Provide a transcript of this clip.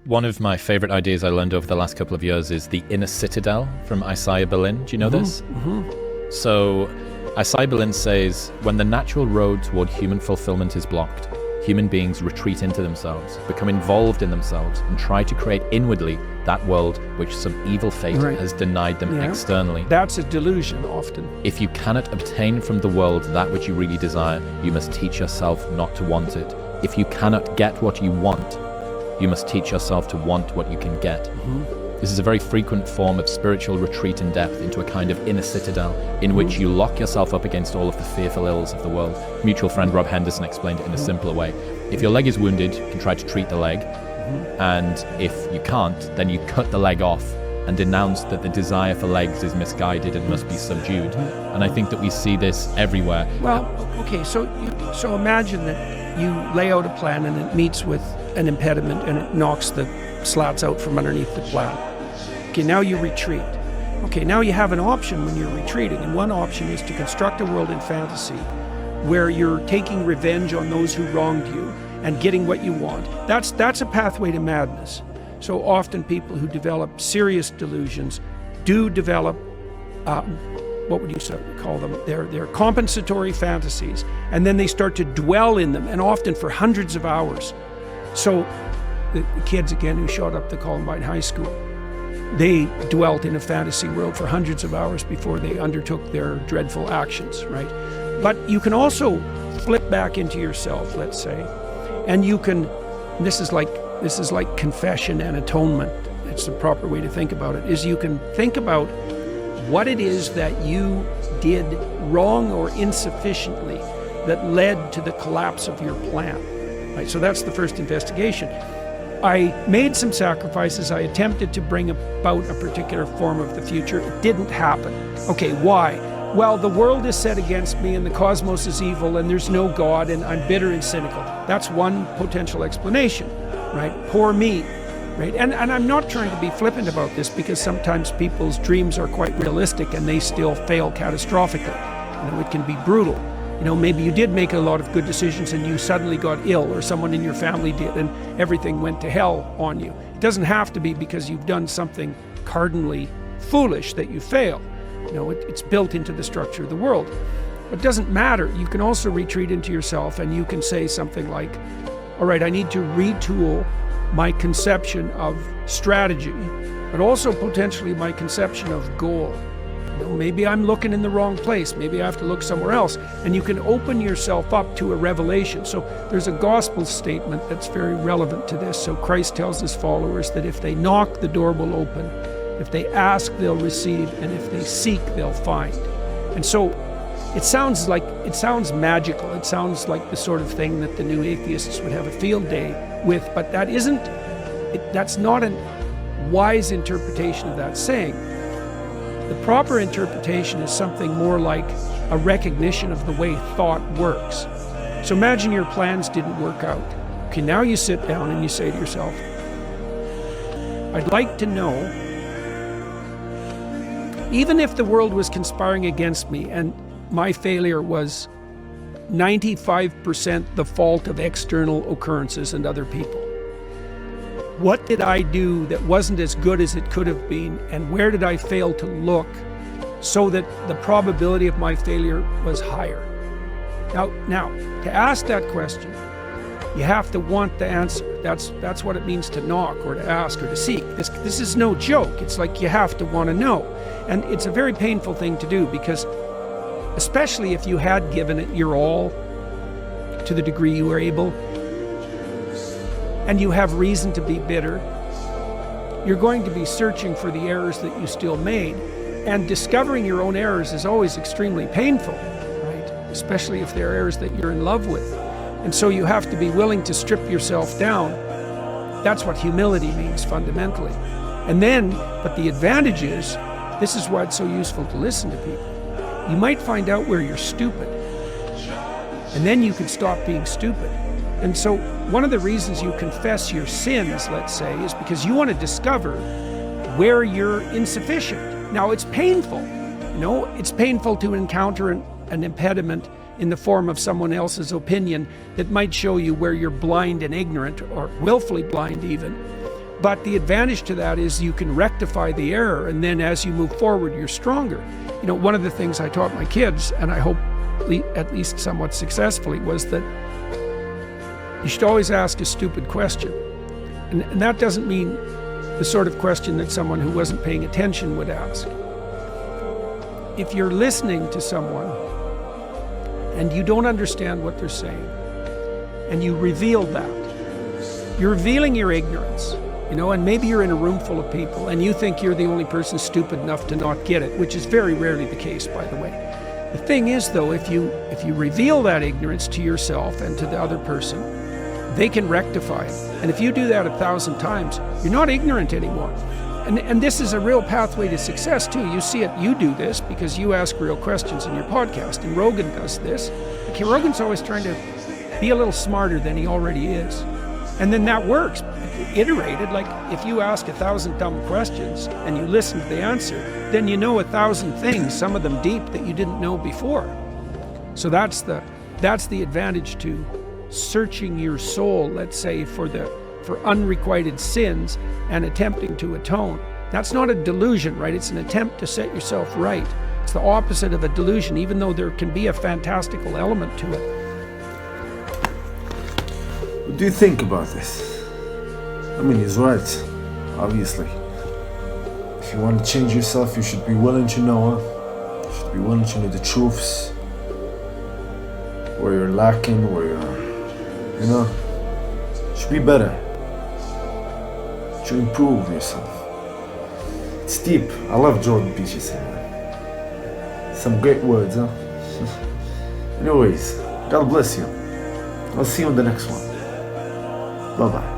One of my favorite ideas I learned over the last couple of years is the inner citadel from Isaiah Berlin. Do you know this? So Isaiah Berlin says, when the natural road toward human fulfillment is blocked, human beings retreat into themselves, become involved in themselves, and try to create inwardly that world which some evil fate has denied them externally. That's a delusion often. If you cannot obtain from the world that which you really desire, you must teach yourself not to want it. If you cannot get what you want, you must teach yourself to want what you can get. This is a very frequent form of spiritual retreat in depth into a kind of inner citadel in which you lock yourself up against all of the fearful ills of the world. Mutual friend Rob Henderson explained it in a simpler way. If your leg is wounded, you can try to treat the leg. And if you can't, then you cut the leg off and denounce that the desire for legs is misguided and must be subdued. And I think that we see this everywhere. Well, okay, so imagine that you lay out a plan and it meets with an impediment and it knocks the slats out from underneath the plan. Okay, now you retreat. Okay, now you have an option when you're retreating, and one option is to construct a world in fantasy where you're taking revenge on those who wronged you and getting what you want. That's a pathway to madness. So often people who develop serious delusions do develop, what would you call them? They're compensatory fantasies, and then they start to dwell in them, and often for hundreds of hours. So the kids, again, who showed up to Columbine High School, they dwelt in a fantasy world for hundreds of hours before they undertook their dreadful actions, right? But you can also flip back into yourself, let's say, and you can, this is like confession and atonement. It's the proper way to think about it, is you can think about what it is that you did wrong or insufficiently that led to the collapse of your plan, right? So that's the first investigation. I made some sacrifices. I attempted to bring about a particular form of the future. It didn't happen. Okay, why? Well, the world is set against me and the cosmos is evil and there's no God and I'm bitter and cynical. That's one potential explanation, right? Poor me, right? And I'm not trying to be flippant about this, because sometimes people's dreams are quite realistic and they still fail catastrophically. You know, it can be brutal. You know, maybe you did make a lot of good decisions and you suddenly got ill, or someone in your family did, and everything went to hell on you. It doesn't have to be because you've done something cardinally foolish that you fail. You know, it's built into the structure of the world. But it doesn't matter. You can also retreat into yourself and you can say something like, all right, I need to retool my conception of strategy, but also potentially my conception of goal. You know, maybe I'm looking in the wrong place. Maybe I have to look somewhere else. And you can open yourself up to a revelation. So there's a gospel statement that's very relevant to this. So Christ tells his followers that if they knock, the door will open. If they ask, they'll receive. And if they seek, they'll find. And so it sounds magical. It sounds like the sort of thing that the new atheists would have a field day with. But that's not a wise interpretation of that saying. The proper interpretation is something more like a recognition of the way thought works. So imagine your plans didn't work out. Okay, now you sit down and you say to yourself, I'd like to know, even if the world was conspiring against me and my failure was 95% the fault of external occurrences and other people, what did I do that wasn't as good as it could have been, and where did I fail to look so that the probability of my failure was higher? Now, to ask that question, you have to want the answer. That's what it means to knock or to ask or to seek. This is no joke. It's like you have to want to know. And it's a very painful thing to do, because especially if you had given it your all to the degree you were able, and you have reason to be bitter, you're going to be searching for the errors that you still made. And discovering your own errors is always extremely painful, right? Especially if they're errors that you're in love with. And so you have to be willing to strip yourself down. That's what humility means fundamentally. And then, but the advantage is, this is why it's so useful to listen to people. You might find out where you're stupid, and then you can stop being stupid. And so one of the reasons you confess your sins, let's say, is because you want to discover where you're insufficient. Now, it's painful. You know, it's painful to encounter an impediment in the form of someone else's opinion that might show you where you're blind and ignorant, or willfully blind even. But the advantage to that is you can rectify the error, and then as you move forward, you're stronger. You know, one of the things I taught my kids, and I hope at least somewhat successfully, was that you should always ask a stupid question. And that doesn't mean the sort of question that someone who wasn't paying attention would ask. If you're listening to someone and you don't understand what they're saying, and you reveal that, you're revealing your ignorance, you know, and maybe you're in a room full of people and you think you're the only person stupid enough to not get it, which is very rarely the case, by the way. The thing is, though, if you reveal that ignorance to yourself and to the other person, they can rectify it. And if you do that 1,000 times, you're not ignorant anymore. And this is a real pathway to success, too. You see it, you do this because you ask real questions in your podcast, and Rogan does this. Okay, Rogan's always trying to be a little smarter than he already is. And then that works. Iterated, like if you ask 1,000 dumb questions and you listen to the answer, then you know 1,000 things, some of them deep, that you didn't know before. So that's the advantage to searching your soul, let's say, for unrequited sins and attempting to atone. That's not a delusion, right? It's an attempt to set yourself right. It's the opposite of a delusion, even though there can be a fantastical element to it. What do you think about this? I mean, he's right, obviously. If you want to change yourself, you should be willing to know, huh? You should be willing to know the truths, where you're lacking, where you're, you know, you should be better, to improve yourself. It's deep. I love Jordan Peterson, man. Some great words, huh? Anyways, God bless you. I'll see you on the next one. Bye-bye.